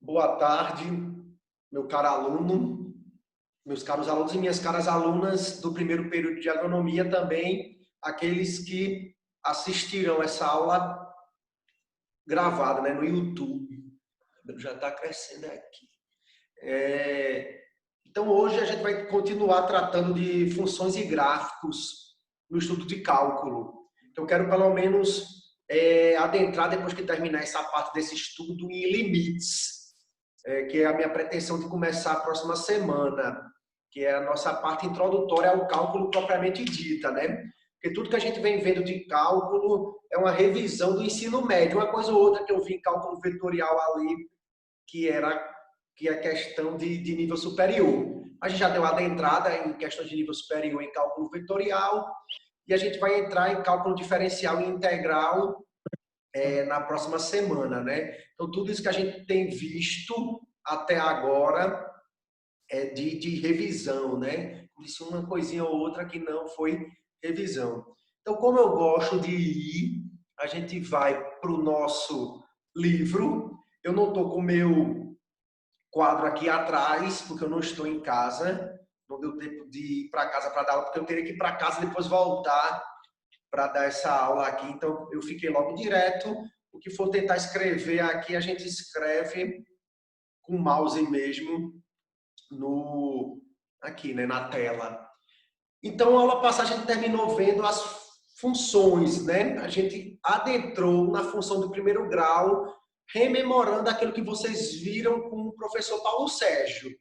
Boa tarde, meu caro aluno, meus caros alunos e minhas caras alunas do primeiro período de agronomia também, aqueles que assistirão essa aula gravada, né, no YouTube. Já está crescendo aqui. Então, hoje a gente vai continuar tratando de funções e gráficos no estudo de cálculo. Então, eu quero pelo menos adentrar, depois que terminar essa parte desse estudo, em limites, que é a minha pretensão de começar a próxima semana, que é a nossa parte introdutória ao cálculo propriamente dita, né? Porque tudo que a gente vem vendo de cálculo é uma revisão do ensino médio. Uma coisa ou outra que eu vi em cálculo vetorial ali, que é questão de nível superior. A gente já deu uma adentrada em questões de nível superior em cálculo vetorial e a gente vai entrar em cálculo diferencial e integral na próxima semana, né? Então, tudo isso que a gente tem visto até agora é de revisão, né? Disse uma coisinha ou outra que não foi revisão. Então, como eu gosto de ir, a gente vai para o nosso livro. Eu não estou com o meu quadro aqui atrás, porque eu não estou em casa. Não deu tempo de ir para casa para dar aula, porque eu teria que ir para casa e depois voltar para dar essa aula aqui. Então, eu fiquei logo direto. O que for tentar escrever aqui, a gente escreve com o mouse mesmo aqui, né, na tela. Então, a aula passada a gente terminou vendo as funções, né? A gente adentrou na função do primeiro grau, rememorando aquilo que vocês viram com o professor Paulo Sérgio.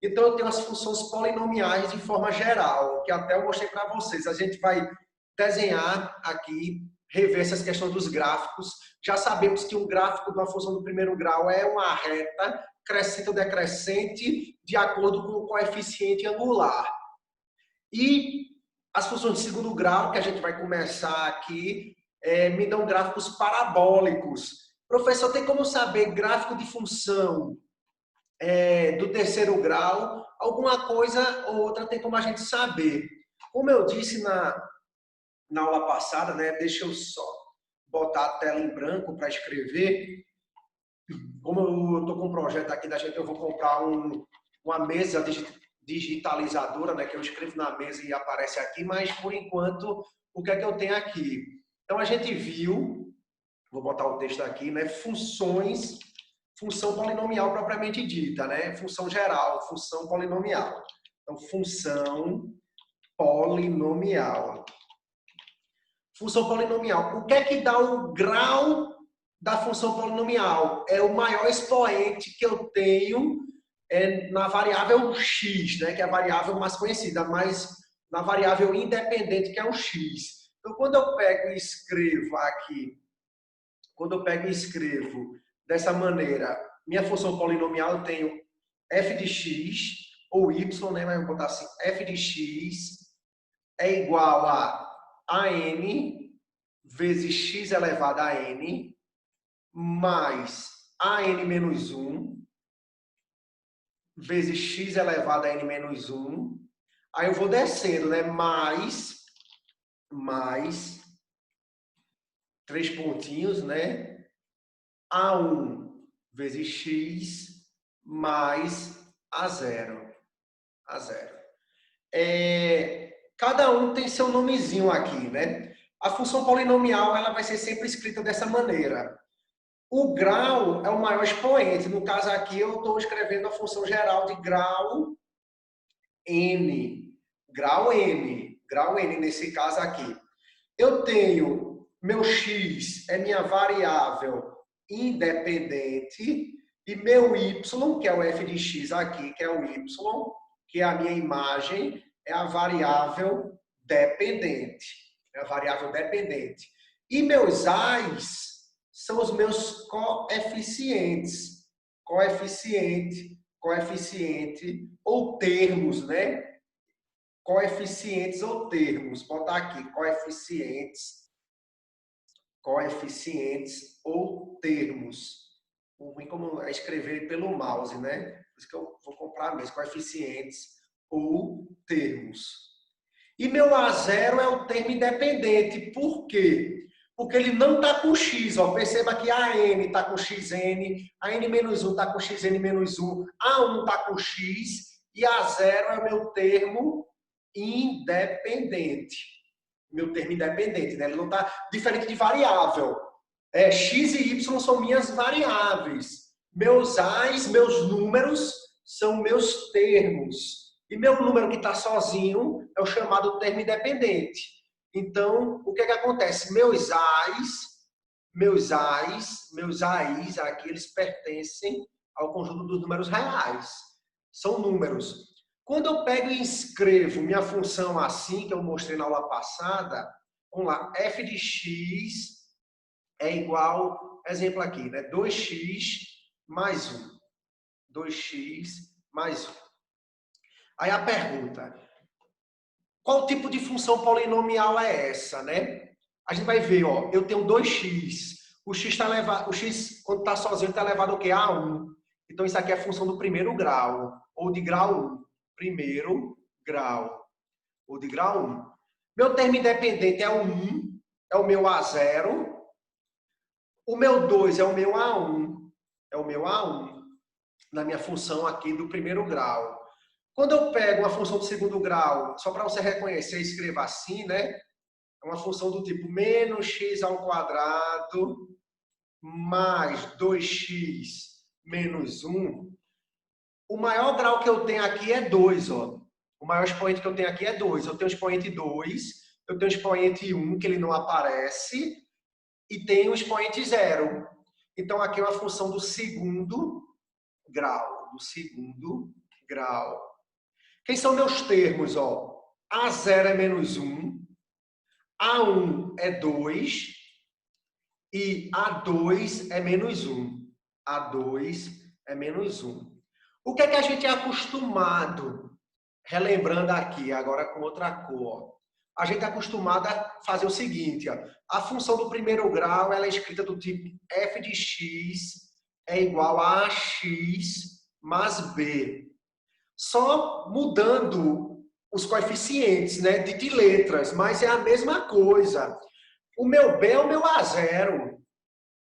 Então, eu tenho as funções polinomiais de forma geral, que até eu mostrei para vocês. A gente vai desenhar aqui, rever essas questões dos gráficos. Já sabemos que um gráfico de uma função do primeiro grau é uma reta crescente ou decrescente de acordo com o coeficiente angular. E as funções de segundo grau, que a gente vai começar aqui, me dão gráficos parabólicos. Professor, tem como saber gráfico de função do terceiro grau? Alguma coisa ou outra tem como a gente saber. Como eu disse na aula passada, né? Deixa eu só botar a tela em branco para escrever. Como eu estou com um projeto aqui da gente, eu vou comprar uma mesa digitalizadora, né? Que eu escrevo na mesa e aparece aqui, mas por enquanto, o que é que eu tenho aqui? Então a gente viu, vou botar o texto aqui, né? Função polinomial propriamente dita, né? Função geral, função polinomial. Então, função polinomial. Função polinomial. O que é que dá o grau da função polinomial? É o maior expoente que eu tenho na variável x, né? Que é a variável mais conhecida, mas na variável independente, que é o x. Então, quando eu pego e escrevo aqui, dessa maneira, minha função polinomial, eu tenho f de x, ou y, né? Mas eu vou botar assim, f de x é igual a n vezes x elevado a n, mais an menos 1, vezes x elevado a n menos 1. Aí eu vou descendo, né? Mais 3 pontinhos, né? A1 vezes x mais A0. Cada um tem seu nomezinho aqui, né? A função polinomial ela vai ser sempre escrita dessa maneira. O grau é o maior expoente. No caso aqui, eu estou escrevendo a função geral de grau n. Grau n nesse caso aqui. Eu tenho meu x é minha variável independente e meu y, que é o f de x aqui, que é o y, que é a minha imagem, é a variável dependente. E meus ais são os meus coeficientes. Coeficiente ou termos, né? Coeficientes ou termos. Vou botar aqui, coeficientes ou termos. O ruim como é escrever pelo mouse, né? Por isso que eu vou comprar mesmo, coeficientes ou termos. E meu A0 é o termo independente. Por quê? Porque ele não está com x. Ó. Perceba que a n está com xn, a n-1 está com xn-1, a 1 está com x e a 0 é o meu termo independente. Meu termo independente, né? Ele não está diferente de variável. X e y são minhas variáveis. Meus a's, meus números, são meus termos. E meu número que está sozinho é o chamado termo independente. Então, o que é que acontece? Meus A's, aqui eles pertencem ao conjunto dos números reais. São números. Quando eu pego e escrevo minha função assim, que eu mostrei na aula passada, vamos lá, f de x é igual, exemplo aqui, né? 2x mais 1. 2x mais 1. Aí a pergunta, qual tipo de função polinomial é essa, né? A gente vai ver, ó, eu tenho 2x. O x está elevado, o x quando está sozinho está elevado ao quê? A 1. Então isso aqui é a função do primeiro grau, ou de grau 1. Primeiro grau, ou de grau 1. Meu termo independente é o 1, é o meu A0. O meu 2 é o meu A1, na minha função aqui do primeiro grau. Quando eu pego uma função do segundo grau, só para você reconhecer, escreva assim, né? É uma função do tipo menos x ao quadrado mais 2x menos 1. O maior grau que eu tenho aqui é 2, ó. O maior expoente que eu tenho aqui é 2. Eu tenho o expoente 2, eu tenho o expoente 1, que ele não aparece, e tenho o expoente 0. Então, aqui é uma função do segundo grau. Quem são meus termos? Ó? A0 é menos 1, A1 é 2 e A2 é menos 1. A2 é menos 1. O que é que a gente é acostumado? Relembrando aqui, agora com outra cor. A gente é acostumado a fazer o seguinte. Ó. A função do primeiro grau ela é escrita do tipo f de x é igual a x mais b. Só mudando os coeficientes, né, de letras, mas é a mesma coisa. O meu B é o meu A0.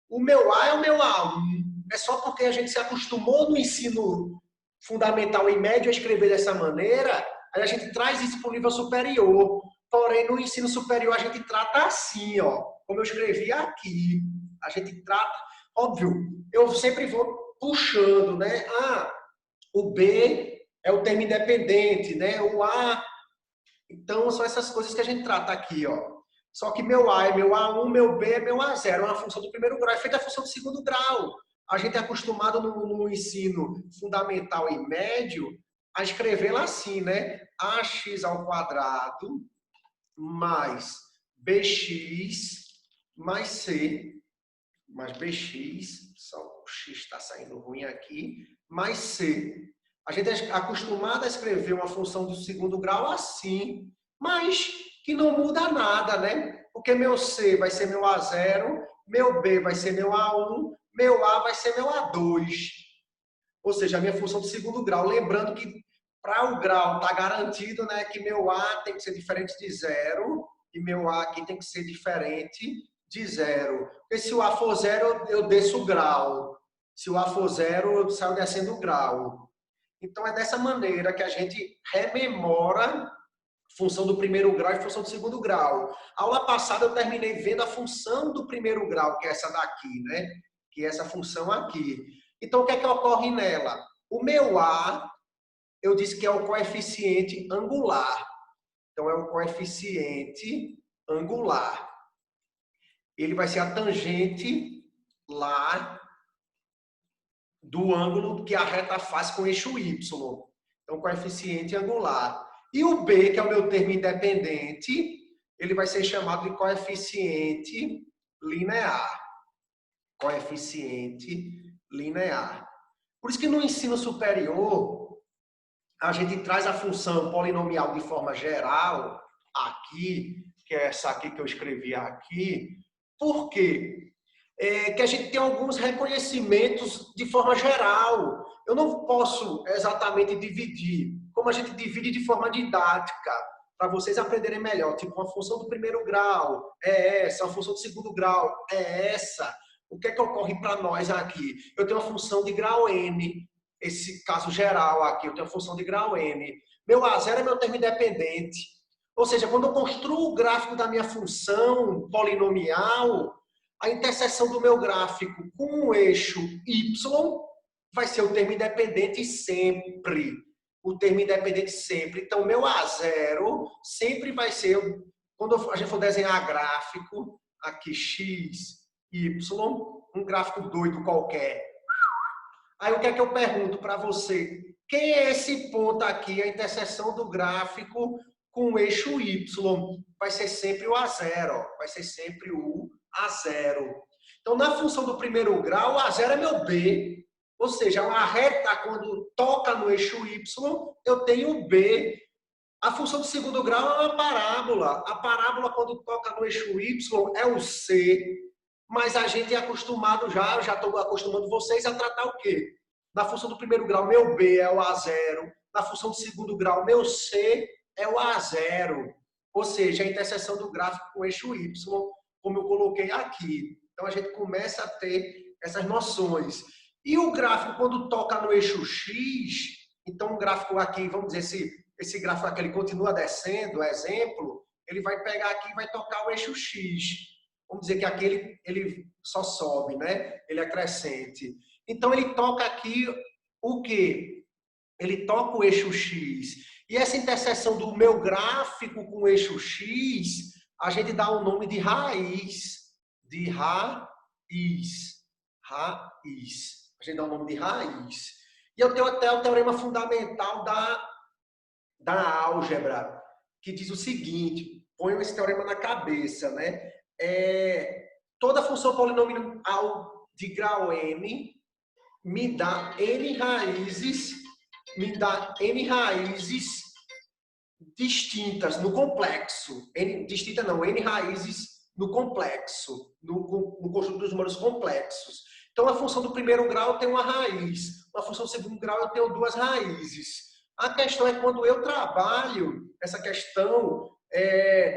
O meu A é o meu A1. É só porque a gente se acostumou no ensino fundamental e médio a escrever dessa maneira, aí a gente traz isso para o nível superior. Porém, no ensino superior a gente trata assim, ó, como eu escrevi aqui. A gente trata, óbvio, eu sempre vou puxando, né? O B é o termo independente, né? O A. Então, são essas coisas que a gente trata aqui, ó. Só que meu A é meu A1, meu B é meu A0. É uma função do primeiro grau. É feita a função do segundo grau. A gente é acostumado no ensino fundamental e médio a escrevê-la assim, né? AX ao quadrado mais BX mais C, mais BX, só o X está saindo ruim aqui, mais C. A gente é acostumado a escrever uma função do segundo grau assim, mas que não muda nada, né? Porque meu C vai ser meu A0, meu B vai ser meu A1, meu A vai ser meu A2. Ou seja, a minha função de segundo grau. Lembrando que para o grau está garantido, né, que meu A tem que ser diferente de 0 e meu A aqui tem que ser diferente de 0. Porque se o A for 0, eu desço o grau. Se o A for 0, eu saio descendo o grau. Então, é dessa maneira que a gente rememora função do primeiro grau e função do segundo grau. A aula passada eu terminei vendo a função do primeiro grau, que é essa daqui, né? Que é essa função aqui. Então, o que é que ocorre nela? O meu A, eu disse que é o coeficiente angular. Então, é o coeficiente angular. Ele vai ser a tangente lá do ângulo que a reta faz com o eixo Y. Então, coeficiente angular. E o B, que é o meu termo independente, ele vai ser chamado de coeficiente linear. Coeficiente linear. Por isso que no ensino superior, a gente traz a função polinomial de forma geral, aqui, que é essa aqui que eu escrevi aqui. Por quê? Que a gente tem alguns reconhecimentos de forma geral. Eu não posso exatamente dividir, como a gente divide de forma didática. para vocês aprenderem melhor. Tipo, uma função do primeiro grau é essa, uma função do segundo grau é essa. O que é que ocorre para nós aqui? Eu tenho uma função de grau n, esse caso geral aqui, eu tenho uma função de grau n. Meu A0 é meu termo independente. Ou seja, quando eu construo o gráfico da minha função polinomial, a interseção do meu gráfico com o eixo y vai ser o termo independente sempre. O termo independente sempre. Então, meu A0 sempre vai ser, quando a gente for desenhar gráfico, aqui x, y, um gráfico doido qualquer. Aí o que é que eu pergunto para você? Quem é esse ponto aqui, a interseção do gráfico com o eixo y? Vai ser sempre o A0, ó. Vai ser sempre o A0. Então, na função do primeiro grau, o A0 é meu B. Ou seja, uma reta, quando toca no eixo y, eu tenho B. A função do segundo grau é uma parábola. A parábola, quando toca no eixo y, é o C. Mas a gente é acostumado já estou acostumando vocês a tratar o quê? Na função do primeiro grau, meu B é o A0. Na função do segundo grau, meu C é o A0. Ou seja, a interseção do gráfico com o eixo Y, como eu coloquei aqui. Então, a gente começa a ter essas noções. E o gráfico, quando toca no eixo X, então o gráfico aqui, vamos dizer, esse gráfico aqui ele continua descendo, exemplo, ele vai pegar aqui e vai tocar o eixo X. Vamos dizer que aqui ele só sobe, né? Ele é crescente. Então, ele toca aqui o quê? Ele toca o eixo X. E essa interseção do meu gráfico com o eixo X, a gente dá o nome de raiz. De raiz. Raiz. A gente dá o nome de raiz. E eu tenho até o teorema fundamental da álgebra, que diz o seguinte, ponham esse teorema na cabeça, né? Toda função polinomial de grau n me dá n raízes distintas no complexo. Distinta não, n raízes no complexo, no conjunto dos números complexos. Então, a função do primeiro grau tem uma raiz, a função do segundo grau eu tenho duas raízes. A questão é quando eu trabalho essa questão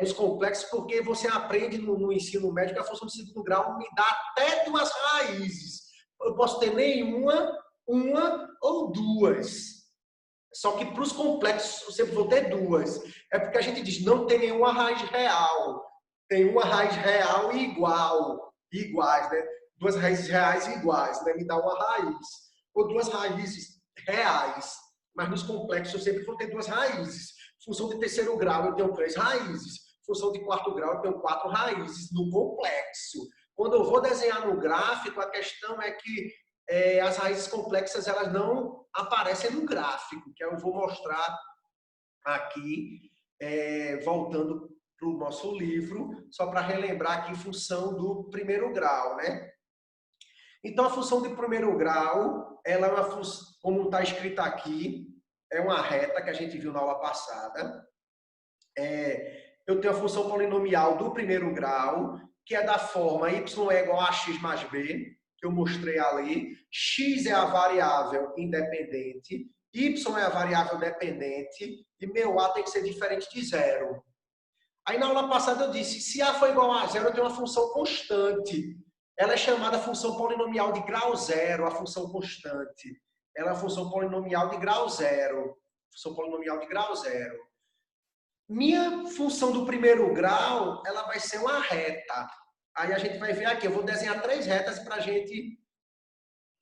nos complexos, porque você aprende no ensino médio que a função do segundo grau me dá até duas raízes. Eu posso ter nenhuma, uma ou duas. Só que para os complexos eu sempre vou ter duas. É porque a gente diz não tem nenhuma raiz real. Tem uma raiz real e iguais, né? Duas raízes reais e iguais, né? Me dá uma raiz. Ou duas raízes reais. Mas nos complexos eu sempre vou ter duas raízes. Função de terceiro grau eu tenho 3 raízes. Função de quarto grau eu tenho 4 raízes no complexo. Quando eu vou desenhar no gráfico, a questão é que as raízes complexas elas não aparecem no gráfico, que eu vou mostrar aqui, voltando para o nosso livro, só para relembrar aqui função do primeiro grau, né? Então, a função de primeiro grau, ela é uma função, como está escrita aqui, é uma reta que a gente viu na aula passada. Eu tenho a função polinomial do primeiro grau, que é da forma y é igual a x mais b, que eu mostrei ali. X é a variável independente, y é a variável dependente, e meu a tem que ser diferente de zero. Aí na aula passada eu disse, se a for igual a zero, eu tenho uma função constante. Ela é chamada função polinomial de grau zero, a função constante. Ela é a função polinomial de grau zero. Função polinomial de grau zero. Minha função do primeiro grau, ela vai ser uma reta. Aí a gente vai ver aqui, eu vou desenhar 3 retas para a gente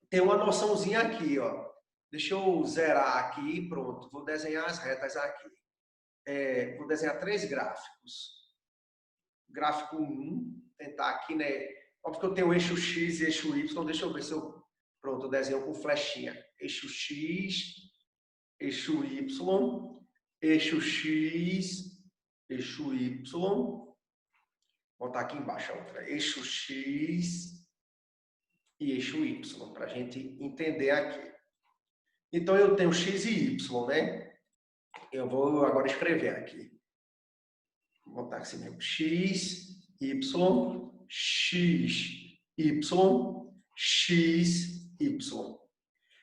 ter uma noçãozinha aqui, ó. Deixa eu zerar aqui, pronto. Vou desenhar as retas aqui. Vou desenhar 3 gráficos. Gráfico 1, tentar aqui, né? Óbvio que eu tenho eixo X e eixo Y, deixa eu ver se eu... Pronto, eu desenho com flechinha. Eixo X, eixo Y, eixo X, eixo Y. Vou botar aqui embaixo a outra. Eixo X e eixo Y, para a gente entender aqui. Então, eu tenho X e Y, né? Eu vou agora escrever aqui. Vou botar assim mesmo. X, Y, X, Y, X, Y.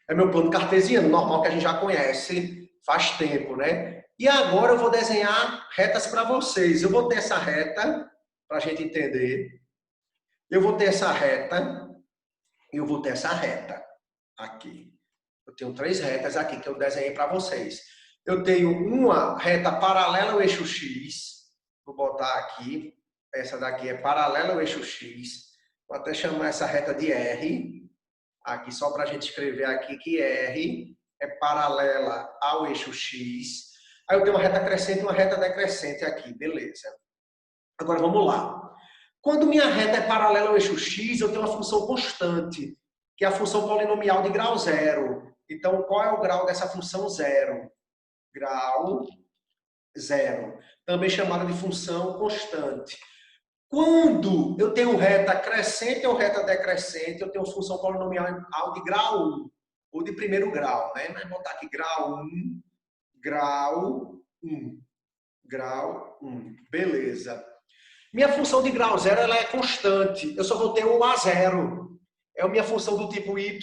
É meu plano cartesiano, normal que a gente já conhece faz tempo, né? E agora eu vou desenhar retas para vocês. Eu vou ter essa reta, para a gente entender. Eu vou ter essa reta e eu vou ter essa reta aqui. Eu tenho 3 retas aqui que eu desenhei para vocês. Eu tenho uma reta paralela ao eixo X. Vou botar aqui. Essa daqui é paralela ao eixo X. Vou até chamar essa reta de R. Aqui só para a gente escrever aqui que R é paralela ao eixo X. Aí eu tenho uma reta crescente e uma reta decrescente aqui. Beleza. Agora vamos lá. Quando minha reta é paralela ao eixo X, eu tenho uma função constante, que é a função polinomial de grau zero. Então, qual é o grau dessa função zero? Grau zero. Também chamada de função constante. Quando eu tenho reta crescente ou reta decrescente, eu tenho função polinomial de grau 1, ou de primeiro grau, né? Vamos botar aqui grau 1, grau 1, grau 1. Beleza. Minha função de grau zero ela é constante. Eu só vou ter o A0. É a minha função do tipo y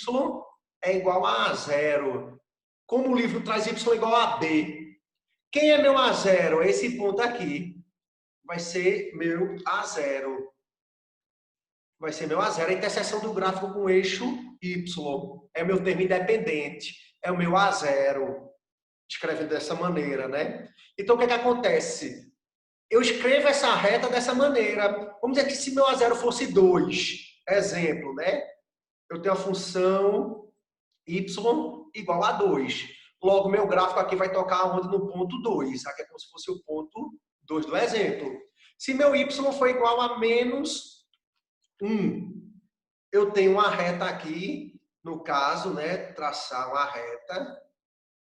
é igual a A0. Como o livro traz y igual a B. Quem é meu A0? Esse ponto aqui. Vai ser meu A0. Vai ser meu A0. A interseção do gráfico com o eixo y. É o meu termo independente. É o meu A0. Escrevendo dessa maneira, né? Então, o que é que acontece? Eu escrevo essa reta dessa maneira. Vamos dizer que se meu A0 fosse 2, exemplo, né? Eu tenho a função y igual a 2. Logo, meu gráfico aqui vai tocar onde? No ponto 2. Aqui é como se fosse o ponto 2 do exemplo. Se meu y for igual a menos 1, eu tenho uma reta aqui, no caso, né? Traçar uma reta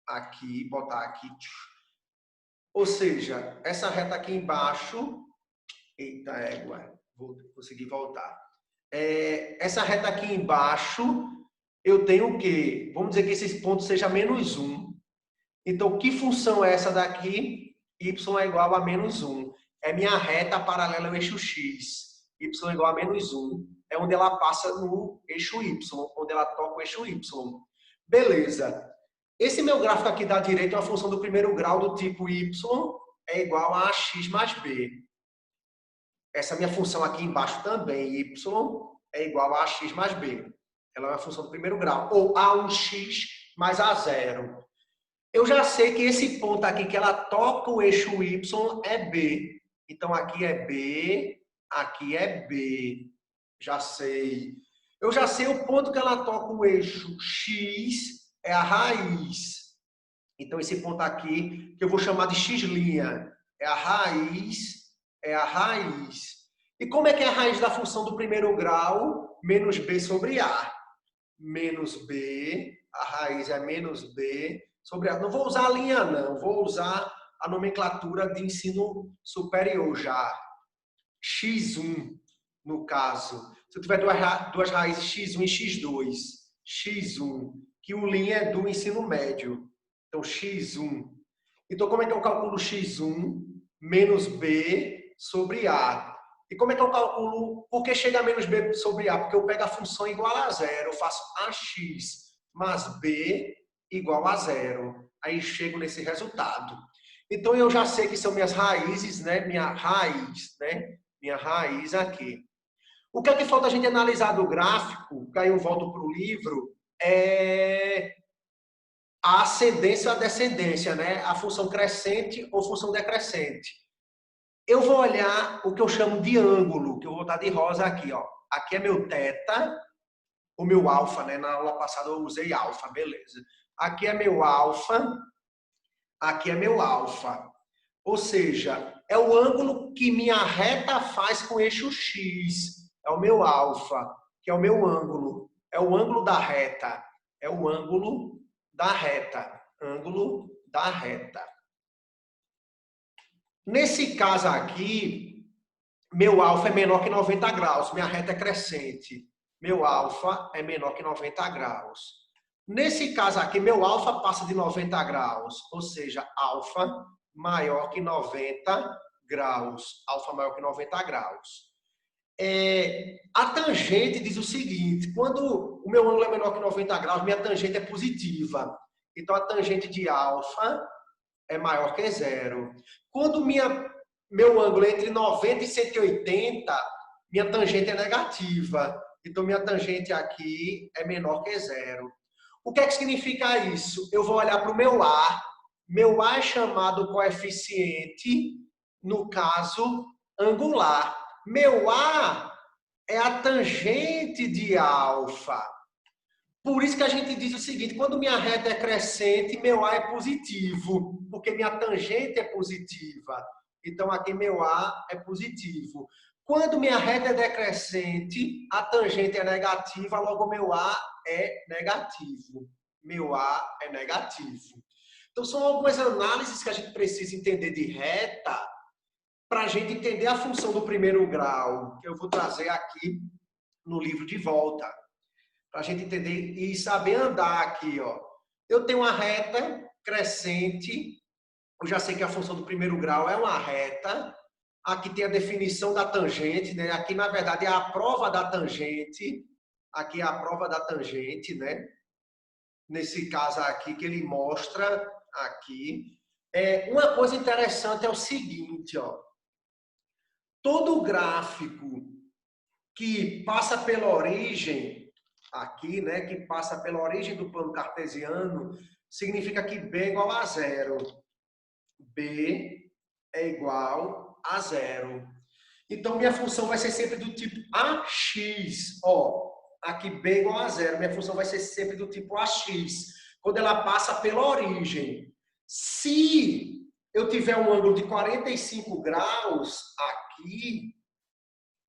aqui, botar aqui. Ou seja, essa reta aqui embaixo... Eita, égua. Vou conseguir voltar. Essa reta aqui embaixo, eu tenho o quê? Vamos dizer que esse ponto seja menos 1. Então, que função é essa daqui? Y é igual a menos 1. É minha reta paralela ao eixo X. Y é igual a menos 1. É onde ela passa no eixo Y, onde ela toca o eixo Y. Beleza. Esse meu gráfico aqui da direita é uma função do primeiro grau do tipo y é igual a x mais b. Essa minha função aqui embaixo também, y é igual a x mais b. Ela é uma função do primeiro grau. Ou a1x mais a0. Eu já sei que esse ponto aqui que ela toca o eixo y é b. Então, aqui é b, aqui é b. Já sei. Eu já sei o ponto que ela toca o eixo x é a raiz. Então, esse ponto aqui, que eu vou chamar de x', é a raiz, é a raiz. E como é que é a raiz da função do primeiro grau? Menos b sobre a. Menos b, a raiz é menos b sobre a. Não vou usar a linha, não. Vou usar a nomenclatura de ensino superior já. x1, no caso. Se eu tiver duas raízes x1 e x2. x1, que o linha é do ensino médio. Então, x1. Então, como é que eu calculo x1? Menos b sobre a. E como é que eu calculo? Por que chega a menos b sobre a? Porque eu pego a função igual a zero. Eu faço ax mais b igual a zero. Aí chego nesse resultado. Então, eu já sei que são minhas raízes, né? Minha raiz, né? Minha raiz aqui. O que é que falta a gente analisar do gráfico? Que aí eu volto para o livro. É a ascendência ou a descendência, né? A função crescente ou função decrescente. Eu vou olhar o que eu chamo de ângulo, que eu vou botar de rosa aqui, ó. Aqui é meu θ, o meu alfa, né? Na aula passada eu usei alfa, beleza. Aqui é meu alfa, aqui é meu alfa. Ou seja, é o ângulo que minha reta faz com o eixo X. É o meu alfa, que é o meu ângulo. É o ângulo da reta. É o ângulo da reta. Ângulo da reta. Nesse caso aqui, meu alfa é menor que 90 graus. Minha reta é crescente. Meu alfa é menor que 90 graus. Nesse caso aqui, meu alfa passa de 90 graus. Ou seja, alfa maior que 90 graus. Alfa maior que 90 graus. A tangente diz o seguinte, quando o meu ângulo é menor que 90 graus, minha tangente é positiva. Então, a tangente de alfa é maior que zero. Quando meu ângulo é entre 90 e 180, minha tangente é negativa. Então, minha tangente aqui é menor que zero. O que é que significa isso? Eu vou olhar para o meu A. Meu A é chamado coeficiente, no caso, angular. Meu A é a tangente de alfa. Por isso que a gente diz o seguinte, quando minha reta é crescente, meu A é positivo, porque minha tangente é positiva. Então, aqui meu A é positivo. Quando minha reta é decrescente, a tangente é negativa, logo meu A é negativo. Meu A é negativo. Então, são algumas análises que a gente precisa entender de reta para a gente entender a função do primeiro grau, que eu vou trazer aqui no livro de volta. Para a gente entender e saber andar aqui, ó. Eu tenho uma reta crescente, eu já sei que a função do primeiro grau é uma reta. Aqui tem a definição da tangente, né? Aqui, na verdade, é a prova da tangente. Aqui é a prova da tangente, né? Nesse caso aqui, que ele mostra aqui. Uma coisa interessante é o seguinte, ó. Todo gráfico que passa pela origem aqui, né, que passa pela origem do plano cartesiano, significa que B é igual a zero. B é igual a zero. Então, minha função vai ser sempre do tipo AX. Ó, aqui B é igual a zero. Minha função vai ser sempre do tipo AX, quando ela passa pela origem. Se eu tiver um ângulo de 45 graus aqui,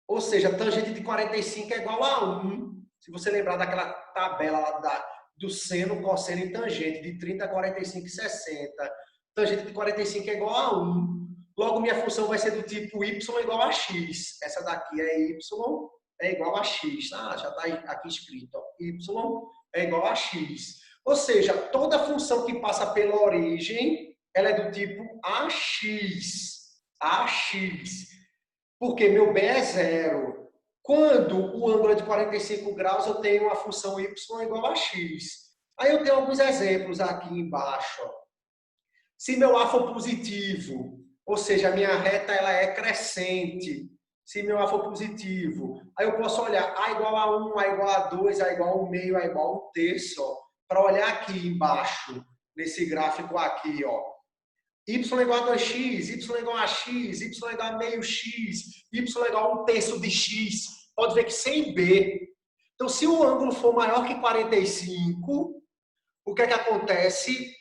ou seja, a tangente de 45 é igual a 1. Se você lembrar daquela tabela lá do seno, cosseno e tangente, de 30, 45 e 60. Tangente de 45 é igual a 1. Logo, minha função vai ser do tipo y igual a x. Essa daqui é y é igual a x. Ah, já está aqui escrito. Ó. Y é igual a x. Ou seja, toda função que passa pela origem, ela é do tipo ax. Ax. Porque meu B é zero. Quando o ângulo é de 45 graus, eu tenho a função y igual a x. Aí eu tenho alguns exemplos aqui embaixo. Ó. Se meu A for positivo, ou seja, a minha reta ela é crescente. Se meu A for positivo, aí eu posso olhar A igual a 1, A igual a 2, A igual a 1 meio, A igual a 1 terço. Para olhar aqui embaixo, nesse gráfico aqui, ó. Y igual a 2x, y igual a x, y igual a meio x, y igual a 1 terço de x. Pode ver que sem B. Então, se o ângulo for maior que 45, o que é que acontece?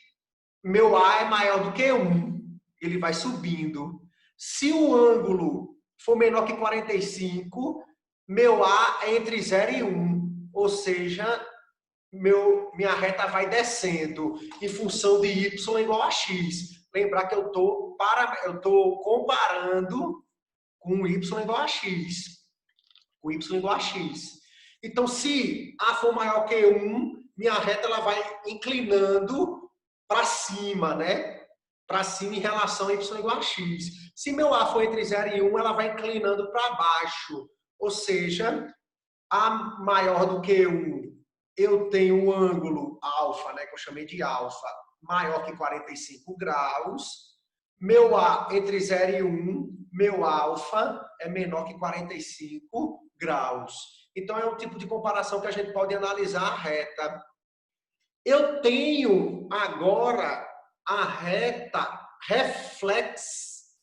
Meu A é maior do que 1. Ele vai subindo. Se o ângulo for menor que 45, meu A é entre 0 e 1. Ou seja, minha reta vai descendo em função de y igual a x. Lembrar que eu estou comparando com y igual a x. Com y igual a x. Então, se A for maior que 1, minha reta ela vai inclinando para cima, né? Para cima em relação a y igual a x. Se meu A for entre 0 e 1, ela vai inclinando para baixo. Ou seja, A maior do que 1, eu tenho um ângulo alfa, né, que eu chamei de alfa, maior que 45 graus. Meu A entre 0 e 1, meu alfa é menor que 45 graus. Então, é um tipo de comparação que a gente pode analisar a reta. Eu tenho agora a reta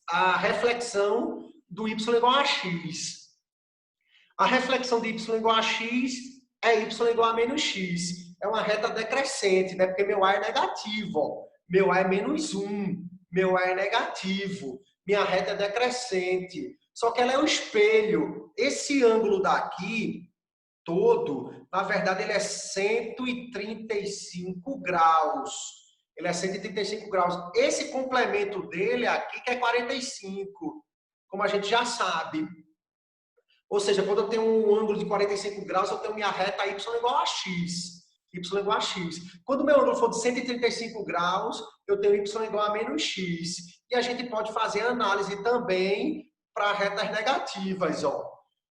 a reflexão do y igual a x. A reflexão de y igual a x é y igual a menos x. É uma reta decrescente, né? Porque meu A é negativo. Ó. Meu A é menos 1. Meu A é negativo. Minha reta é decrescente. Só que ela é o espelho. Esse ângulo daqui, todo, na verdade, ele é 135 graus. Ele é 135 graus. Esse complemento dele aqui que é 45. Como a gente já sabe. Ou seja, quando eu tenho um ângulo de 45 graus, eu tenho minha reta y igual a x. Y igual a x. Quando o meu ângulo for de 135 graus, eu tenho y igual a menos x. E a gente pode fazer análise também para retas negativas. Ó.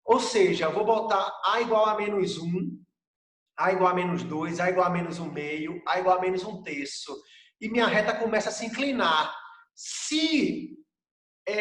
Ou seja, eu vou botar A igual a menos 1, A igual a menos 2, A igual a menos 1 meio, A igual a menos 1 terço. e minha reta começa a se inclinar. Se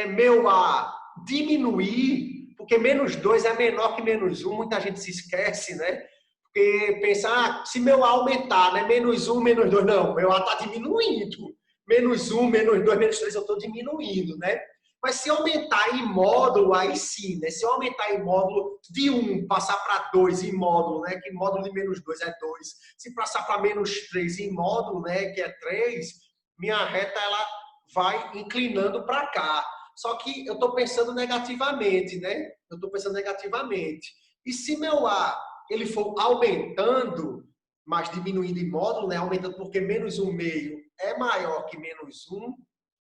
meu A diminuir, porque menos 2 é menor que menos 1, muita gente se esquece, né? Porque pensar, se meu A aumentar, né? Menos 1, menos 2, não, meu A está diminuindo. Menos 1, menos 2, menos 3, eu estou diminuindo, né? Mas se aumentar em módulo, aí sim, né? Se eu aumentar em módulo de 1, passar para 2 em módulo, né? Que módulo de menos 2 é 2. Se passar para menos 3 em módulo, né? Que é 3, minha reta ela vai inclinando para cá. Só que eu estou pensando negativamente, né? Eu estou pensando negativamente. E se meu A ele for aumentando, mas diminuindo em módulo, né? Aumentando porque menos 1/2 é maior que menos 1,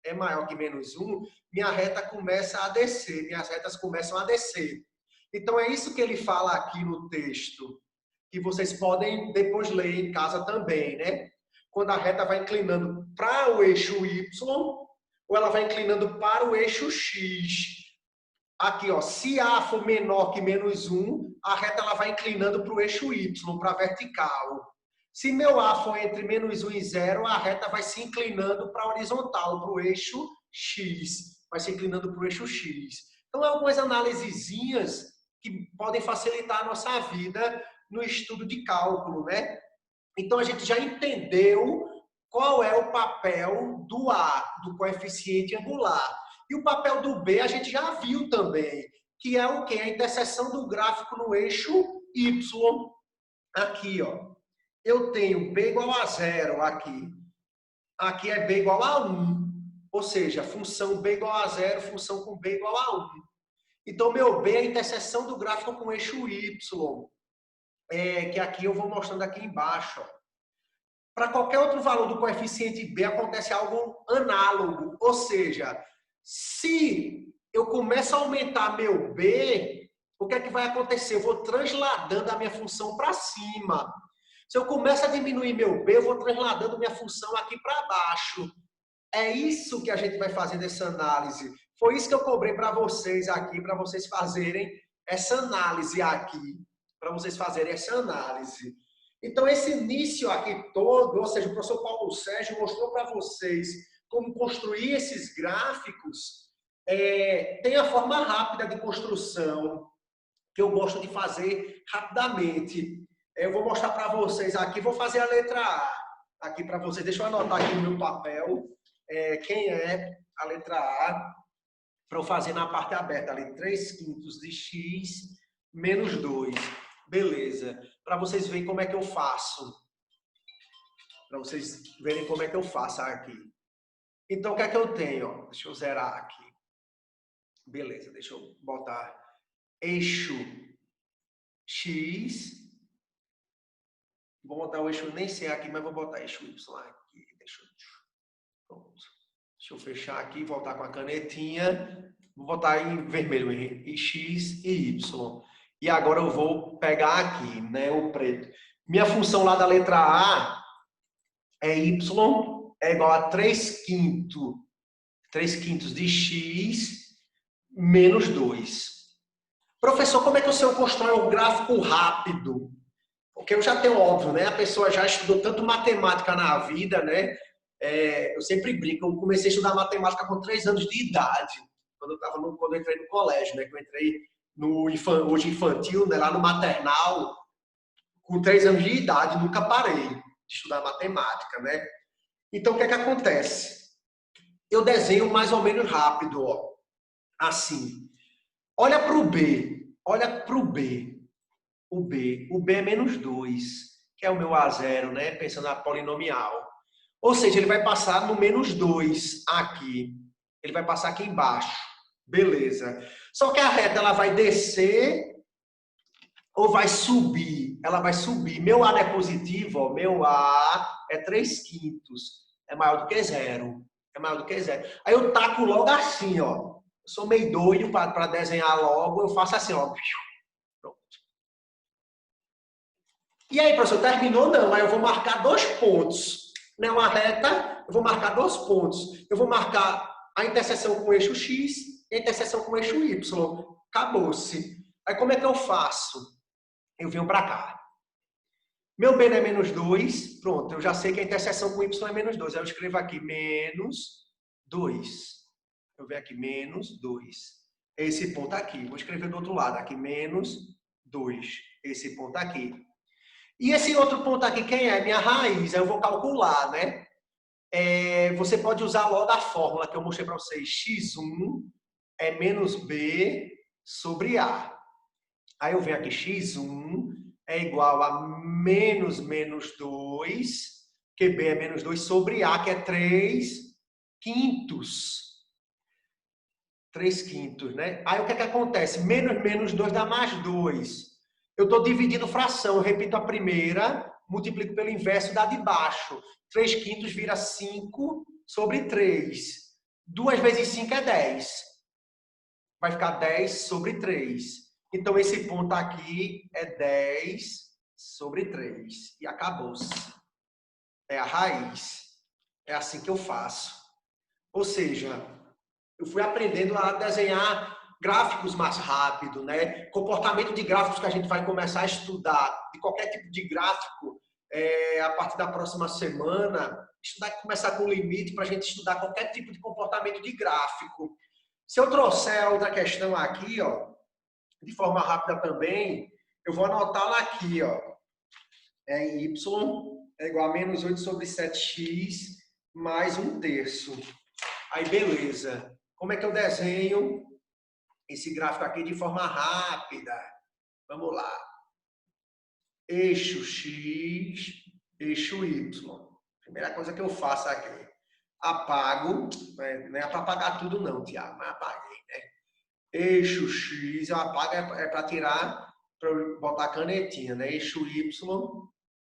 é maior que menos 1, minha reta começa a descer, minhas retas começam a descer. Então é isso que ele fala aqui no texto, que vocês podem depois ler em casa também, né? Quando a reta vai inclinando para o eixo Y, ou ela vai inclinando para o eixo X. Aqui, ó, se A for menor que menos 1, a reta ela vai inclinando para o eixo Y, para a vertical. Se meu A for entre menos 1 e 0, a reta vai se inclinando para a horizontal, para o eixo X. Vai se inclinando para o eixo X. Então, algumas análisezinhas que podem facilitar a nossa vida no estudo de cálculo, né? Então, a gente já entendeu qual é o papel do A, do coeficiente angular. E o papel do B a gente já viu também, que é o quê? A interseção do gráfico no eixo Y. Aqui, ó. Eu tenho B igual a 0 aqui. Aqui é B igual a 1. Ou seja, função B igual a 0, função com B igual a 1. Então, meu B é a interseção do gráfico com o eixo Y. Que aqui eu vou mostrando aqui embaixo, ó. Para qualquer outro valor do coeficiente B, acontece algo análogo. Ou seja, se eu começo a aumentar meu B, o que é que vai acontecer? Eu vou transladando a minha função para cima. Se eu começo a diminuir meu B, eu vou transladando minha função aqui para baixo. É isso que a gente vai fazer nessa análise. Foi isso que eu cobrei para vocês aqui, para vocês fazerem essa análise aqui. Para vocês fazerem essa análise. Então, esse início aqui todo, ou seja, o professor Paulo Sérgio mostrou para vocês como construir esses gráficos. Tem a forma rápida de construção, que eu gosto de fazer rapidamente. Eu vou mostrar para vocês aqui, vou fazer a letra A aqui para vocês. Deixa eu anotar aqui no meu papel quem é a letra A, para eu fazer na parte aberta ali, 3/5 de x menos 2. Beleza. Para vocês verem como é que eu faço. Para vocês verem como é que eu faço aqui. Então, o que é que eu tenho? Deixa eu zerar aqui. Beleza, deixa eu botar eixo X. Vou botar o eixo, nem sei aqui, mas vou botar eixo Y aqui. Pronto. Deixa eu fechar aqui, voltar com a canetinha. Vou botar em vermelho X e Y. E agora eu vou pegar aqui, né, o preto. Minha função lá da letra A é Y é igual a 3/5 de x menos 2. Professor, como é que o senhor constrói um gráfico rápido? Porque eu já tenho óbvio, né? A pessoa já estudou tanto matemática na vida, né? Eu sempre brinco, eu comecei a estudar matemática com 3 anos de idade, quando eu entrei no colégio, né? Que eu entrei no hoje infantil, né? Lá no maternal, com 3 anos de idade, nunca parei de estudar matemática, né? Então, o que é que acontece? Eu desenho mais ou menos rápido, ó. Assim. Olha para o B. Olha para o B. O B é menos 2, que é o meu A0, né? Pensando na polinomial. Ou seja, ele vai passar no menos 2 aqui. Ele vai passar aqui embaixo. Beleza. Só que a reta ela vai descer ou vai subir? Ela vai subir. Meu A não é positivo, ó. Meu A é 3/5. É maior do que 0. É maior do que 0. Aí eu taco logo assim, ó. Eu sou meio doido para desenhar logo. Eu faço assim, ó. Pronto. E aí, professor, terminou? Não. Aí eu vou marcar 2 pontos. Não é uma reta, eu vou marcar 2 pontos. Eu vou marcar a interseção com o eixo X e a interseção com o eixo Y. Acabou-se. Aí como é que eu faço? Eu venho para cá. Meu B não é menos 2. Pronto, eu já sei que a interseção com Y é menos 2. Aí eu escrevo aqui menos 2. Eu venho aqui menos 2. Esse ponto aqui. Vou escrever do outro lado aqui, menos 2. Esse ponto aqui. E esse outro ponto aqui, quem é? Minha raiz. Aí eu vou calcular, né? Você pode usar logo a fórmula que eu mostrei para vocês. X1 é menos B sobre A. Aí eu venho aqui, x1 é igual a menos 2, que B é menos 2 sobre A, que é 3 quintos. 3 quintos, né? Aí o que é que acontece? Menos 2 dá mais 2. Eu estou dividindo fração, eu repito a primeira, multiplico pelo inverso, dá de baixo. 3 quintos vira 5 sobre 3. 2 vezes 5 é 10. Vai ficar 10 sobre 3. Então, esse ponto aqui é 10 sobre 3. E acabou-se. É a raiz. É assim que eu faço. Ou seja, eu fui aprendendo a desenhar gráficos mais rápido, né? Comportamento de gráficos que a gente vai começar a estudar, de qualquer tipo de gráfico, a partir da próxima semana, começar com limite para a gente estudar qualquer tipo de comportamento de gráfico. Se eu trouxer outra questão aqui, ó, de forma rápida também, eu vou anotá-la aqui, ó. Y é igual a menos 8 sobre 7x mais 1/3. Aí, beleza. Como é que eu desenho esse gráfico aqui de forma rápida? Vamos lá. Eixo X, eixo Y. Primeira coisa que eu faço aqui. Apago. Não é para apagar tudo não, Tiago, mas apaguei, né? Eixo X, eu apago é para tirar, para botar a canetinha, né? Eixo Y,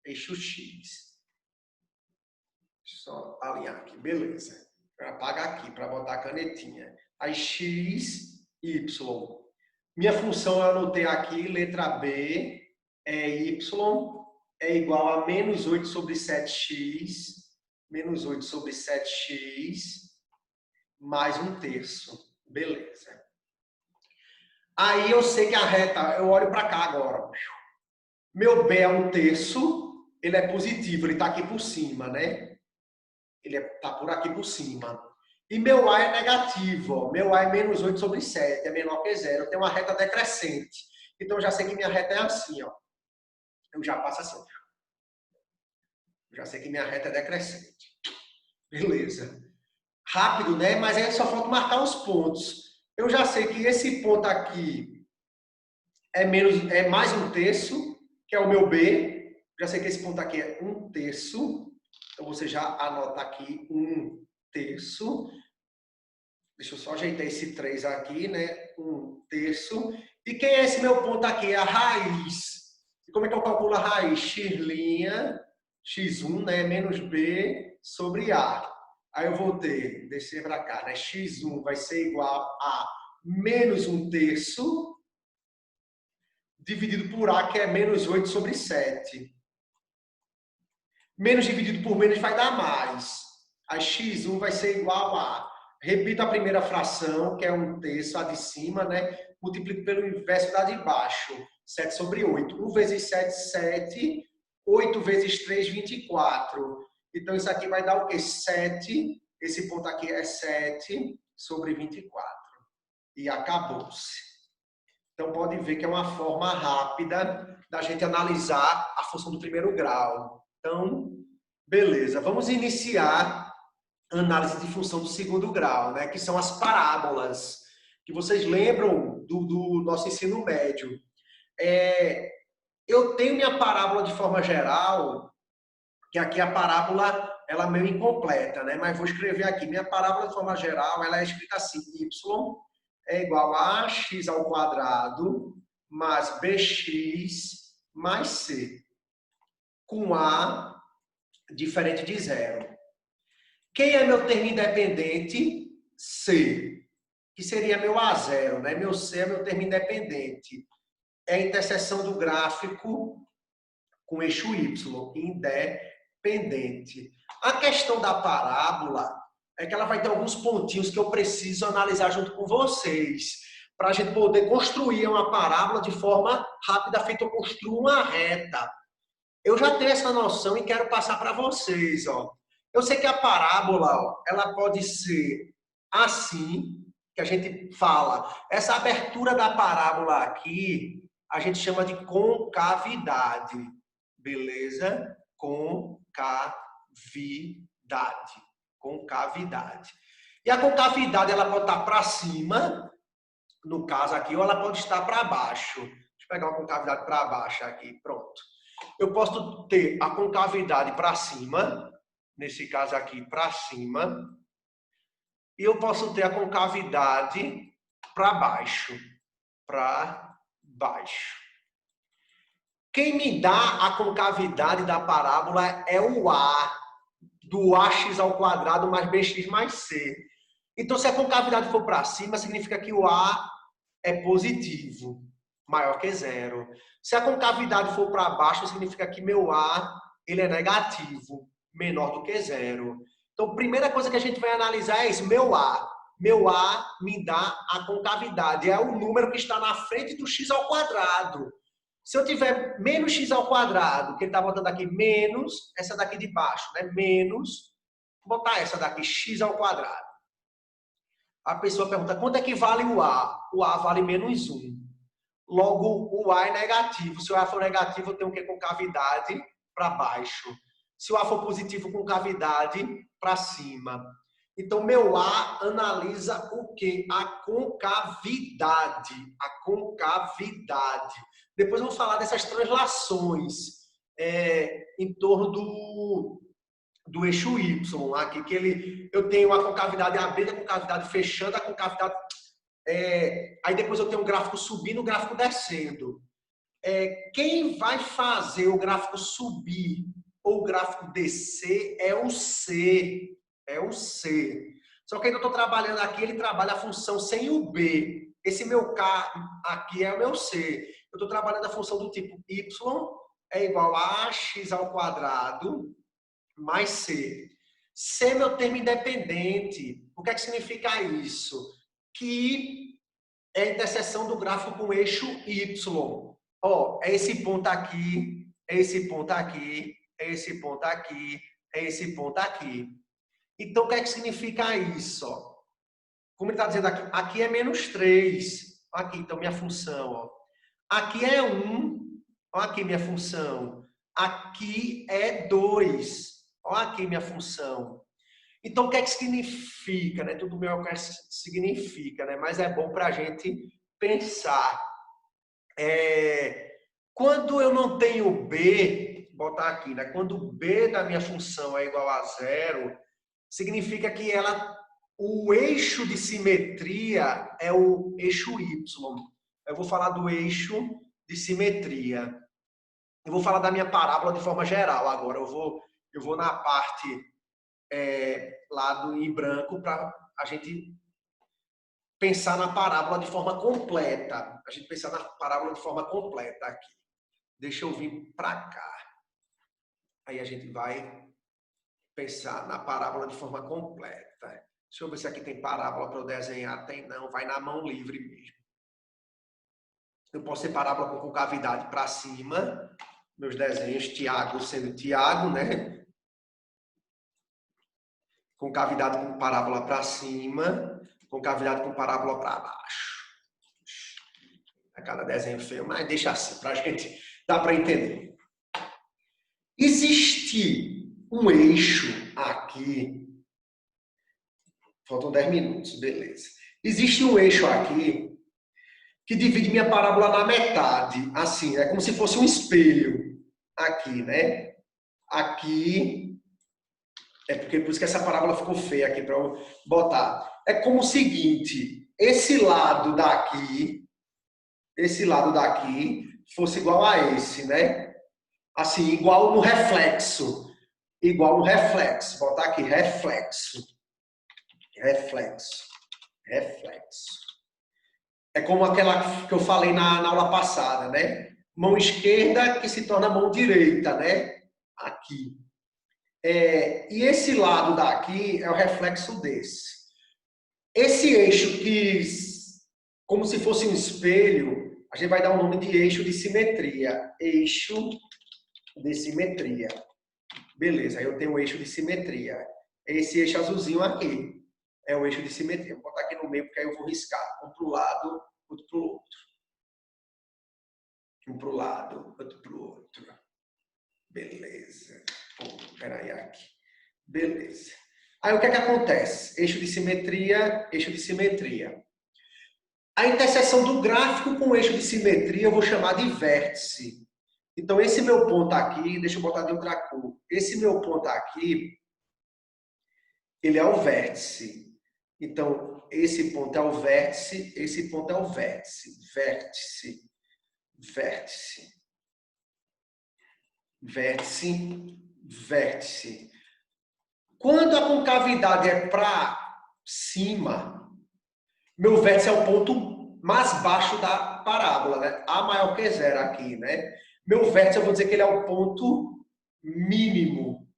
eixo X. Só alinhar aqui, beleza. Apaga aqui para botar a canetinha. Aí X, Y. Minha função eu anotei aqui, letra B, Y, é igual a menos 8 sobre 7x, menos 8 sobre 7x, mais 1/3. Beleza. Aí eu sei que a reta, eu olho para cá agora. Meu B é 1/3, ele é positivo, ele está aqui por cima, né? Ele está por aqui por cima. E meu A é negativo, ó. Meu A é menos 8 sobre 7, é menor que zero. Eu tenho uma reta decrescente. Então eu já sei que minha reta é assim, ó. Eu já passo assim. Eu já sei que minha reta é decrescente. Beleza. Rápido, né? Mas aí só falta marcar os pontos. Eu já sei que esse ponto aqui é mais 1/3, que é o meu B. Já sei que esse ponto aqui é 1/3. Então você já anota aqui 1/3. Deixa eu só ajeitar esse 3 aqui, né? 1/3. E quem é esse meu ponto aqui? É a raiz. E como é que eu calculo a raiz? X', x1, né? Menos B sobre A. Aí eu vou ter, descer para cá, né? X1 vai ser igual a menos 1/3 dividido por A, que é menos 8 sobre 7. Menos dividido por menos vai dar mais. A x1 vai ser igual a... Repito a primeira fração, que é 1/3, a de cima, né? Multiplico pelo inverso da de baixo. 7 sobre 8. 1 vezes 7, 7. 8 vezes 3, 24. Então, isso aqui vai dar o quê? 7. Esse ponto aqui é 7 sobre 24. E acabou-se. Então, pode ver que é uma forma rápida da gente analisar a função do primeiro grau. Então, beleza. Vamos iniciar a análise de função do segundo grau, né? Que são as parábolas, que vocês lembram do nosso ensino médio. Eu tenho minha parábola de forma geral, que aqui a parábola ela é meio incompleta, né? Mas vou escrever aqui. Minha parábola de forma geral ela é escrita assim: y é igual a x ao quadrado mais bx mais c, com a diferente de zero. Quem é meu termo independente? C, que seria meu A0, né? Meu C é meu termo independente. É a interseção do gráfico com o eixo Y, independente. A questão da parábola é que ela vai ter alguns pontinhos que eu preciso analisar junto com vocês, para a gente poder construir uma parábola de forma rápida, feito eu construo uma reta. Eu já tenho essa noção e quero passar para vocês, ó. Eu sei que a parábola, ó, ela pode ser assim, que a gente fala. Essa abertura da parábola aqui, a gente chama de concavidade. Beleza? Concavidade. Concavidade. E a concavidade, ela pode estar para cima, no caso aqui, ou ela pode estar para baixo. Deixa eu pegar uma concavidade para baixo aqui, pronto. Eu posso ter a concavidade para cima, nesse caso aqui, para cima, e eu posso ter a concavidade para baixo, para baixo. Quem me dá a concavidade da parábola é o A, do AX ao quadrado mais BX mais C. Então, se a concavidade for para cima, significa que o A é positivo, maior que zero. Se a concavidade for para baixo, significa que meu A ele é negativo, menor do que zero. Então, a primeira coisa que a gente vai analisar é isso, meu A. Meu A me dá a concavidade, é o número que está na frente do x ao quadrado. Se eu tiver menos x ao quadrado, que ele está botando aqui menos, essa daqui de baixo, né? Menos, vou botar essa daqui, x ao quadrado. A pessoa pergunta, quanto é que vale o A? O A vale menos 1. Logo, o A é negativo. Se o A for negativo, eu tenho o que? Concavidade para baixo. Se o A for positivo, concavidade para cima. Então, meu A analisa o quê? A concavidade. A concavidade. Depois vamos falar dessas translações em torno do eixo Y aqui, que eu tenho a concavidade abrindo, a concavidade fechando, a concavidade... aí depois eu tenho um gráfico subindo, o gráfico descendo. Quem vai fazer o gráfico subir ou o gráfico descer é o C. É o C. Só que ainda eu estou trabalhando aqui, ele trabalha a função sem o B. Esse meu K aqui é o meu C. Eu estou trabalhando a função do tipo Y é igual a x ao quadrado mais C. C é meu termo independente. O que é que significa isso? Que é a interseção do gráfico com o eixo Y. Ó, é esse ponto aqui, é esse ponto aqui, é esse ponto aqui, é esse ponto aqui. Então, o que é que significa isso? Ó? Como ele está dizendo aqui, aqui é menos 3. Aqui, então, minha função. Ó. Aqui é 1. Olha aqui minha função. Aqui é 2. Olha aqui minha função. Então, o que é que significa? Né? Tudo meu que significa, né? Mas é bom para a gente pensar. Quando eu não tenho B, vou botar aqui, né? Quando o B da minha função é igual a 0, significa que o eixo de simetria é o eixo Y. Eu vou falar do eixo de simetria. Eu vou falar da minha parábola de forma geral agora. Eu vou na parte lá em branco para a gente pensar na parábola de forma completa. A gente pensar na parábola de forma completa aqui. Deixa eu vir para cá. Aí a gente vai pensar na parábola de forma completa. Deixa eu ver se aqui tem parábola para eu desenhar. Tem não, vai na mão livre mesmo. Eu posso ter parábola com concavidade para cima. Meus desenhos, Tiago sendo Tiago, né? Concavidade com parábola para cima. Concavidade com parábola para baixo. É cada desenho feio, mas deixa assim, para a gente dar para entender. Existe um eixo aqui. Faltam 10 minutos, beleza. Existe um eixo aqui que divide minha parábola na metade. Assim, é como se fosse um espelho. Aqui, né? Aqui. É porque por isso que essa parábola ficou feia aqui para eu botar. É como o seguinte: esse lado daqui fosse igual a esse, né? Assim, igual no reflexo. Igual no reflexo. Vou botar aqui, reflexo. Reflexo. Reflexo. É como aquela que eu falei na aula passada, né? Mão esquerda que se torna mão direita, né? Aqui. E esse lado daqui é o reflexo desse. Esse eixo que, como se fosse um espelho, a gente vai dar o nome de eixo de simetria. Eixo de simetria. Beleza, aí eu tenho o eixo de simetria. Esse eixo azulzinho aqui é o eixo de simetria. Vou botar aqui no meio porque aí eu vou riscar. Um para o lado, outro para o outro. Um para o lado, outro para o outro. Beleza. Peraí, aqui. Beleza. Aí o que é que acontece? Eixo de simetria, eixo de simetria. A interseção do gráfico com o eixo de simetria eu vou chamar de vértice. Então, esse meu ponto aqui, deixa eu botar de outra cor. Esse meu ponto aqui, ele é o vértice. Então, esse ponto é o vértice, esse ponto é o vértice. Vértice, vértice. Vértice, vértice. Quando a concavidade é para cima, meu vértice é o ponto mais baixo da parábola, né? A maior que zero aqui, né? Meu vértice, eu vou dizer que ele é o ponto mínimo.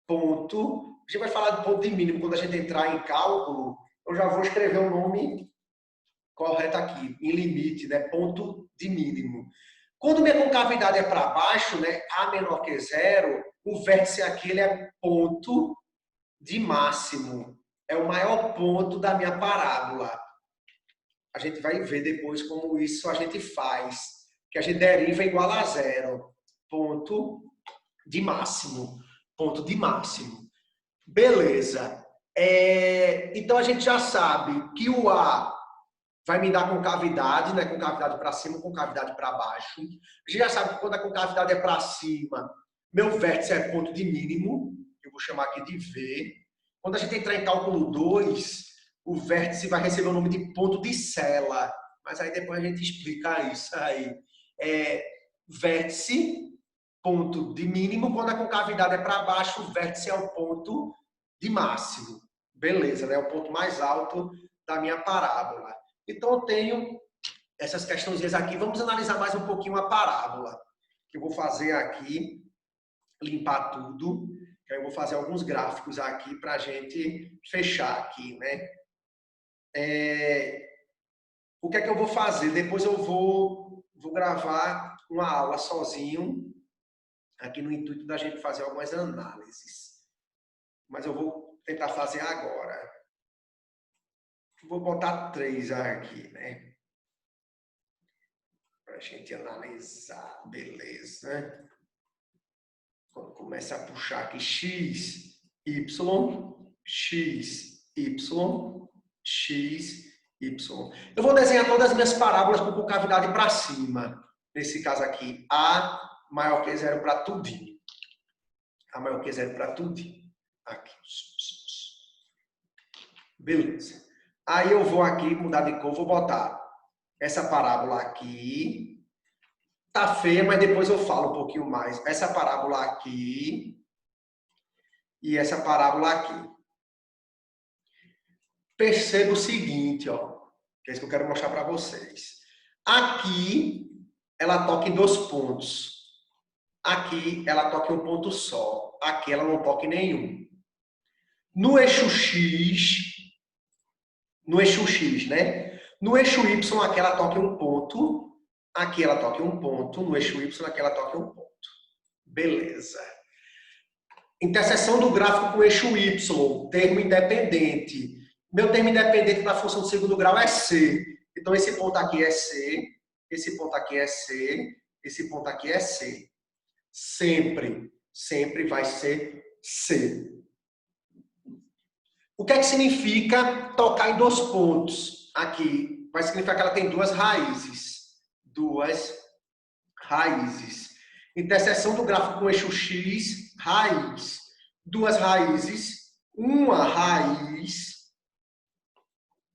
Ponto. A gente vai falar de ponto de mínimo quando a gente entrar em cálculo. Eu já vou escrever o nome correto aqui, em limite, né? Ponto de mínimo. Quando minha concavidade é para baixo, né? A menor que zero, o vértice aqui ele é ponto de máximo. É o maior ponto da minha parábola. A gente vai ver depois como isso a gente faz. Que a gente deriva igual a zero. Ponto de máximo. Ponto de máximo. Beleza. Então a gente já sabe que o A vai me dar concavidade, né? Concavidade para cima, concavidade para baixo. A gente já sabe que quando a concavidade é para cima, meu vértice é ponto de mínimo. Eu vou chamar aqui de V. Quando a gente entrar em cálculo 2, o vértice vai receber o nome de ponto de sela. Mas aí depois a gente explica isso aí. Vértice, ponto de mínimo. Quando a concavidade é para baixo, o vértice é o ponto de máximo. Beleza, né? É o ponto mais alto da minha parábola. Então, eu tenho essas questões aqui. Vamos analisar mais um pouquinho a parábola. Que eu vou fazer aqui, limpar tudo. Que aí eu vou fazer alguns gráficos aqui para a gente fechar aqui, né? O que é que eu vou fazer? Depois eu vou gravar uma aula sozinho, aqui no intuito da gente fazer algumas análises. Mas eu vou tentar fazer agora. Vou botar 3 aqui, né? Para a gente analisar. Beleza. Quando começa a puxar aqui x, y, x, y, x, y. Eu vou desenhar todas as minhas parábolas com concavidade para cima. Nesse caso aqui, A maior que zero para tudinho. A maior que zero para tudinho. Aqui. Beleza. Aí eu vou aqui mudar de cor, vou botar essa parábola aqui. Tá feia, mas depois eu falo um pouquinho mais. Essa parábola aqui e essa parábola aqui. Perceba o seguinte, ó, que é isso que eu quero mostrar para vocês. Aqui ela toca em 2 pontos. Aqui ela toca em um ponto só. Aqui ela não toca em nenhum. No eixo X, né? No eixo Y, aqui ela toca em um ponto. Aqui ela toca em um ponto. No eixo Y, aqui ela toca em um ponto. Beleza. Interseção do gráfico com o eixo Y, termo independente. Meu termo independente da função de segundo grau é C. Então, esse ponto aqui é C, esse ponto aqui é C, esse ponto aqui é C. Sempre, sempre vai ser C. O que é que significa tocar em 2 pontos? Aqui vai significar que ela tem 2 raízes. 2 raízes. Interseção do gráfico com o eixo X, raiz. 2 raízes, uma raiz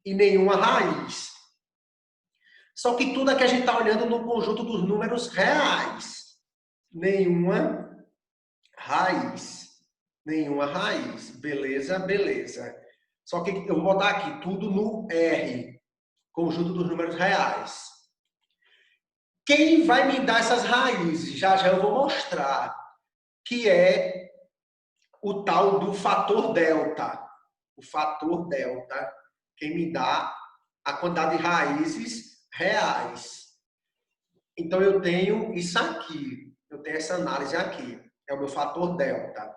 e nenhuma raiz. Só que tudo aqui a gente está olhando no conjunto dos números reais. Nenhuma raiz. Nenhuma raiz. Beleza, beleza. Só que eu vou botar aqui tudo no R, conjunto dos números reais. Quem vai me dar essas raízes? Já já eu vou mostrar. Que é o tal do fator delta. O fator delta. Quem me dá a quantidade de raízes reais. Então, eu tenho isso aqui. Eu tenho essa análise aqui. É o meu fator delta.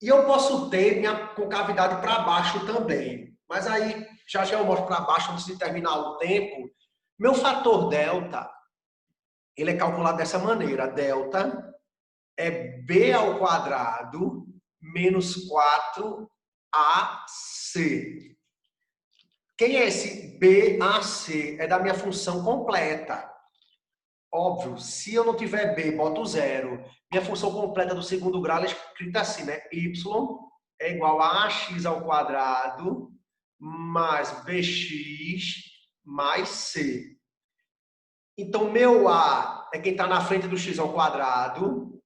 E eu posso ter minha concavidade para baixo também. Mas aí, já eu mostro para baixo antes de terminar o tempo. Meu fator delta, ele é calculado dessa maneira. Delta é b ao quadrado menos 4ac. Quem é esse BAC? É da minha função completa. Óbvio, se eu não tiver B, boto zero. Minha função completa do segundo grau é escrita assim, né? Y é igual a ax ao quadrado mais bx mais c. Então, meu A é quem está na frente do x ao quadrado.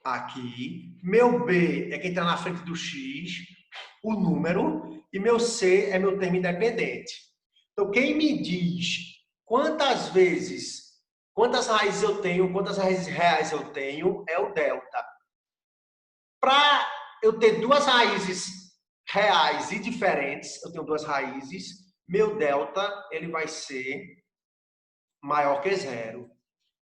Aqui. Meu B é quem está na frente do x, o número. E meu C é meu termo independente. Então, quem me diz quantas raízes eu tenho, quantas raízes reais eu tenho, é o delta. Para eu ter duas raízes reais e diferentes, eu tenho duas raízes, meu delta ele vai ser maior que zero.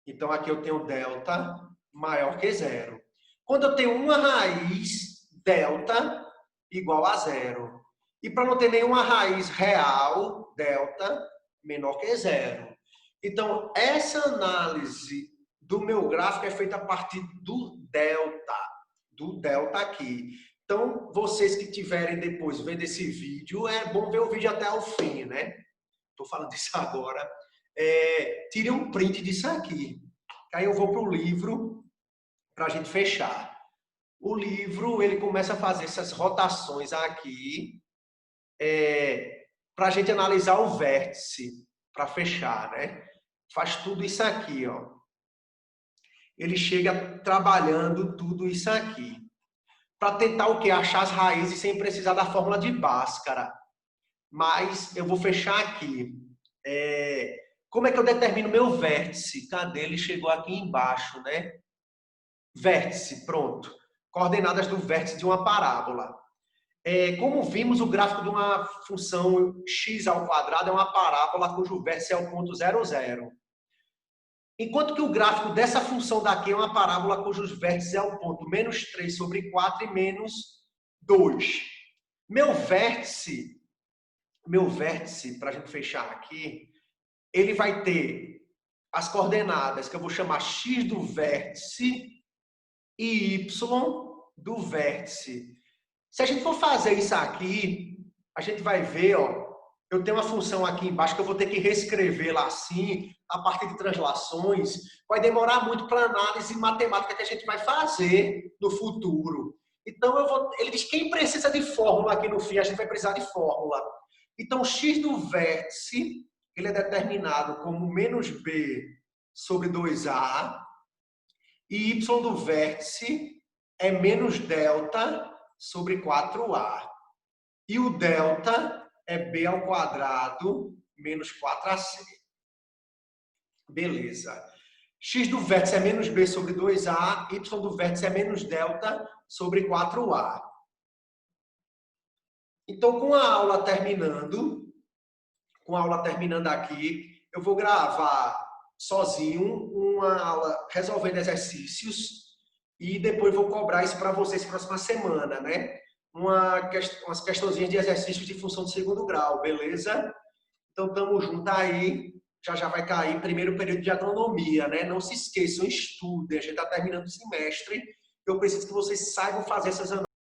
Então, aqui eu tenho delta maior que zero. Quando eu tenho uma raiz, delta igual a zero. E para não ter nenhuma raiz real, delta menor que zero. Então, essa análise do meu gráfico é feita a partir do delta aqui. Então, vocês que tiverem depois vendo esse vídeo, é bom ver o vídeo até o fim, né? Estou falando disso agora. Tire um print disso aqui. Aí eu vou para o livro para a gente fechar. O livro, ele começa a fazer essas rotações aqui para a gente analisar o vértice, para fechar, né? Faz tudo isso aqui, ó. Ele chega trabalhando tudo isso aqui. Para tentar o quê? Achar as raízes sem precisar da fórmula de Bhaskara. Mas eu vou fechar aqui. Como é que eu determino meu vértice? Cadê? Ele chegou aqui embaixo, né? Vértice, pronto. Coordenadas do vértice de uma parábola. Como vimos, o gráfico de uma função x ao quadrado é uma parábola cujo vértice é o ponto 0, 0. Enquanto que o gráfico dessa função daqui é uma parábola cujos vértices é o ponto menos 3 sobre 4 e menos 2. Meu vértice, para a gente fechar aqui, ele vai ter as coordenadas que eu vou chamar x do vértice e y do vértice. Se a gente for fazer isso aqui, a gente vai ver, ó, eu tenho uma função aqui embaixo que eu vou ter que reescrevê-la assim, a partir de translações. Vai demorar muito para a análise matemática que a gente vai fazer no futuro. Então, ele diz que quem precisa de fórmula aqui no fim, a gente vai precisar de fórmula. Então, x do vértice, ele é determinado como menos b sobre 2a, e y do vértice é menos delta sobre 4a. E o delta é b ao quadrado menos 4ac. Beleza. X do vértice é menos b sobre 2a, y do vértice é menos delta sobre 4a. Então, com a aula terminando aqui, eu vou gravar sozinho uma aula resolvendo exercícios e depois vou cobrar isso para vocês próxima semana, né? Umas questãozinhas de exercícios de função de segundo grau, beleza? Então, tamo junto aí. Já vai cair primeiro período de agronomia, né? Não se esqueçam, estudem. A gente está terminando o semestre. Eu preciso que vocês saibam fazer essas análises.